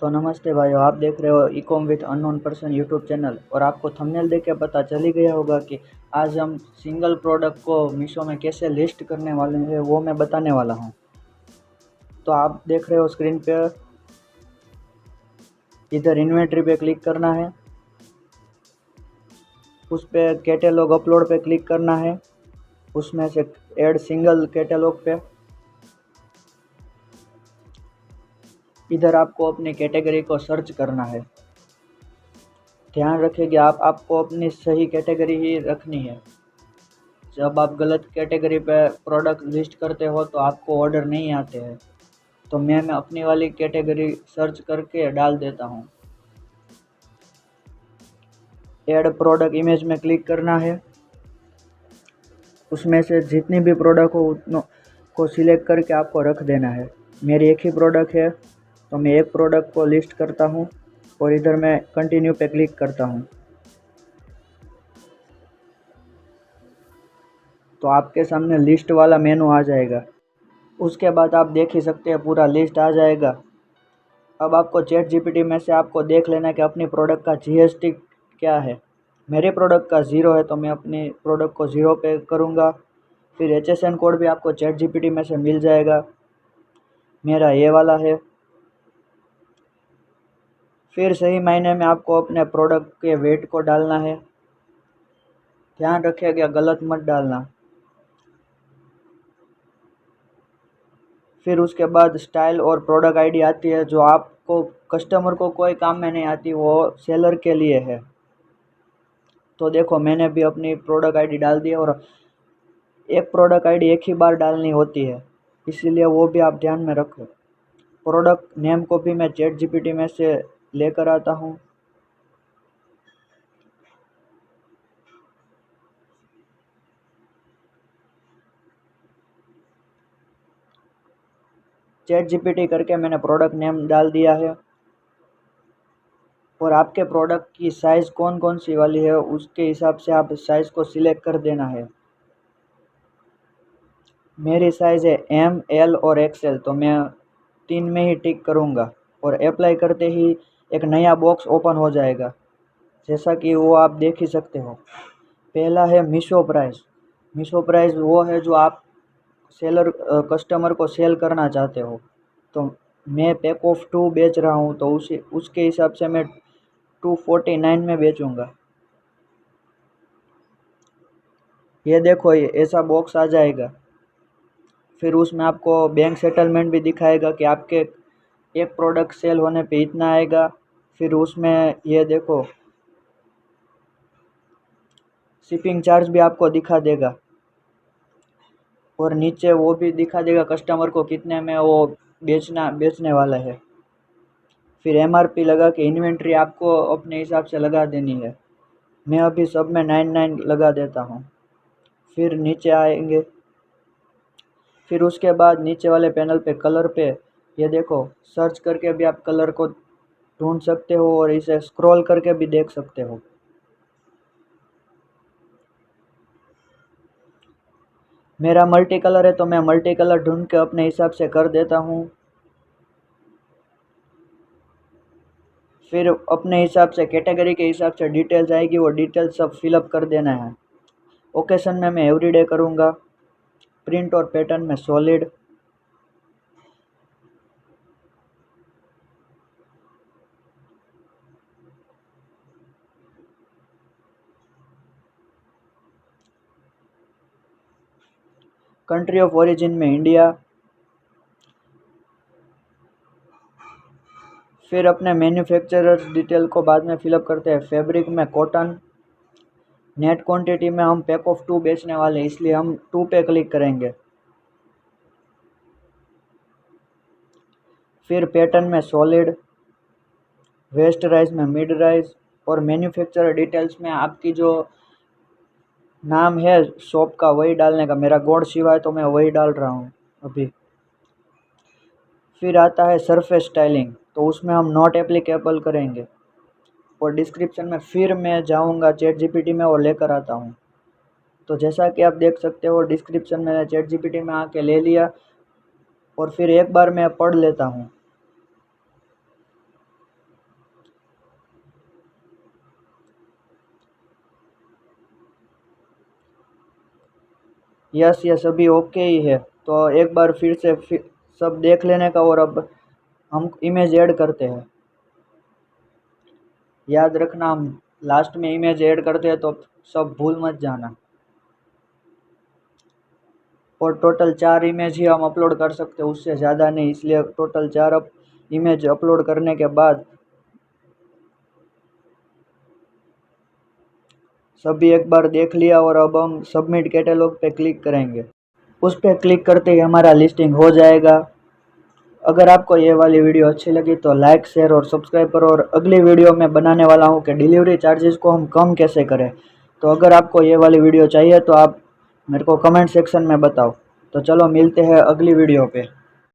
तो नमस्ते भाइयों, आप देख रहे हो Ecom with unknown person YouTube channel. और आपको थंबनेल देख के पता चल ही गया होगा कि आज हम सिंगल प्रोडक्ट को मीशो में कैसे लिस्ट करने वाले हैं, वो मैं बताने वाला हूं। तो आप देख रहे हो स्क्रीन पे, इधर इन्वेंट्री पे क्लिक करना है, उस पे कैटेलॉग अपलोड पे क्लिक करना है, उसमें से ऐड सिंगल कैटेलॉग पे। इधर आपको अपनी कैटेगरी को सर्च करना है। ध्यान रखिए कि आपको अपनी सही कैटेगरी ही रखनी है। जब आप गलत कैटेगरी पे प्रोडक्ट लिस्ट करते हो तो आपको ऑर्डर नहीं आते हैं। तो मैं अपनी वाली कैटेगरी सर्च करके डाल देता हूँ। ऐड प्रोडक्ट इमेज में क्लिक करना है, उसमें से जितनी भी प्रोडक्ट हो उतनों को सिलेक्ट करके आपको रख देना है। मेरी एक ही प्रोडक्ट है तो मैं एक प्रोडक्ट को लिस्ट करता हूँ और इधर मैं कंटिन्यू पे क्लिक करता हूँ। तो आपके सामने लिस्ट वाला मेनू आ जाएगा। उसके बाद आप देख ही सकते हैं, पूरा लिस्ट आ जाएगा। अब आपको चैट जीपीटी में से आपको देख लेना कि अपनी प्रोडक्ट का जीएसटी क्या है। मेरे प्रोडक्ट का 0 है तो मैं अपनी प्रोडक्ट को 0 पे करूँगा। फिर एचएसएन कोड भी आपको चैट जीपीटी में से मिल जाएगा, मेरा ये वाला है। फिर सही मायने में आपको अपने प्रोडक्ट के वेट को डालना है। ध्यान रखिएगा गलत मत डालना। फिर उसके बाद स्टाइल और प्रोडक्ट आईडी आती है, जो आपको कस्टमर को कोई काम में नहीं आती, वो सेलर के लिए है। तो देखो, मैंने भी अपनी प्रोडक्ट आईडी डाल दी है और एक प्रोडक्ट आईडी एक ही बार डालनी होती है, इसीलिए वो भी आप ध्यान में रखो। प्रोडक्ट नेम को भी मैं चैट जीपीटी में से लेकर आता हूँ। चैट जीपीटी करके मैंने प्रोडक्ट नेम डाल दिया है। और आपके प्रोडक्ट की साइज़ कौन कौन सी वाली है, उसके हिसाब से आप साइज़ को सिलेक्ट कर देना है। मेरी साइज़ है एम, एल और एक्सएल, तो मैं 3 में ही टिक करूँगा और अप्लाई करते ही एक नया बॉक्स ओपन हो जाएगा, जैसा कि वो आप देख ही सकते हो। पहला है मीशो प्राइस। मीशो प्राइस वो है जो आप कस्टमर को सेल करना चाहते हो। तो मैं पैक ऑफ 2 बेच रहा हूँ, तो उसके हिसाब से मैं 249 में बेचूँगा। ये देखो, ये ऐसा बॉक्स आ जाएगा। फिर उसमें आपको बैंक सेटलमेंट भी दिखाएगा कि आपके एक प्रोडक्ट सेल होने पे इतना आएगा। फिर उसमें ये देखो, शिपिंग चार्ज भी आपको दिखा देगा और नीचे वो भी दिखा देगा कस्टमर को कितने में वो बेचने वाला है। फिर एमआरपी लगा के इन्वेंट्री आपको अपने हिसाब से लगा देनी है। मैं अभी सब में 99 लगा देता हूँ। फिर नीचे आएंगे। फिर उसके बाद नीचे वाले पैनल पे कलर पे, ये देखो, सर्च करके भी आप कलर को ढूंढ सकते हो और इसे स्क्रॉल करके भी देख सकते हो। मेरा मल्टी कलर है तो मैं मल्टी कलर ढूंढ के अपने हिसाब से कर देता हूँ। फिर अपने हिसाब से कैटेगरी के हिसाब से डिटेल्स आएगी, वो डिटेल्स सब फिलअप कर देना है। ओकेशन में मैं एवरीडे करूँगा। प्रिंट और पैटर्न में सॉलिड। कंट्री ऑफ ओरिजिन में इंडिया। फिर अपने मैन्युफैक्चरर्स डिटेल को बाद में फिलअप करते हैं। फैब्रिक में कॉटन। नेट क्वांटिटी में हम पैक ऑफ 2 बेचने वाले हैं, इसलिए हम 2 पे क्लिक करेंगे। फिर पैटर्न में सॉलिड। वेस्ट राइस में मिड राइस। और मैन्युफैक्चरर डिटेल्स में आपकी जो नाम है शॉप का वही डालने का। मेरा गॉड शिवा है तो मैं वही डाल रहा हूँ अभी। फिर आता है सरफेस स्टाइलिंग, तो उसमें हम नॉट एप्लीकेबल करेंगे। और डिस्क्रिप्शन में फिर मैं जाऊँगा चैट जीपीटी में और लेकर आता हूँ। तो जैसा कि आप देख सकते हो, डिस्क्रिप्शन मैंने चैट जीपीटी में आके ले लिया और फिर एक बार मैं पढ़ लेता हूँ। यस ये सभी ओके ही है। तो एक बार फिर से सब देख लेने का, और अब हम इमेज ऐड करते हैं। याद रखना, हम लास्ट में इमेज ऐड करते हैं तो सब भूल मत जाना। और टोटल 4 इमेज ही हम अपलोड कर सकते हैं, उससे ज़्यादा नहीं, इसलिए टोटल 4 इमेज अपलोड करने के बाद सभी एक बार देख लिया, और अब हम सबमिट कैटलॉग पे क्लिक करेंगे। उस पर क्लिक करते ही हमारा लिस्टिंग हो जाएगा। अगर आपको ये वाली वीडियो अच्छी लगी तो लाइक, शेयर और सब्सक्राइब करो। और अगली वीडियो में बनाने वाला हूँ कि डिलीवरी चार्जेस को हम कम कैसे करें। तो अगर आपको ये वाली वीडियो चाहिए तो आप मेरे को कमेंट सेक्शन में बताओ। तो चलो मिलते हैं अगली वीडियो पे।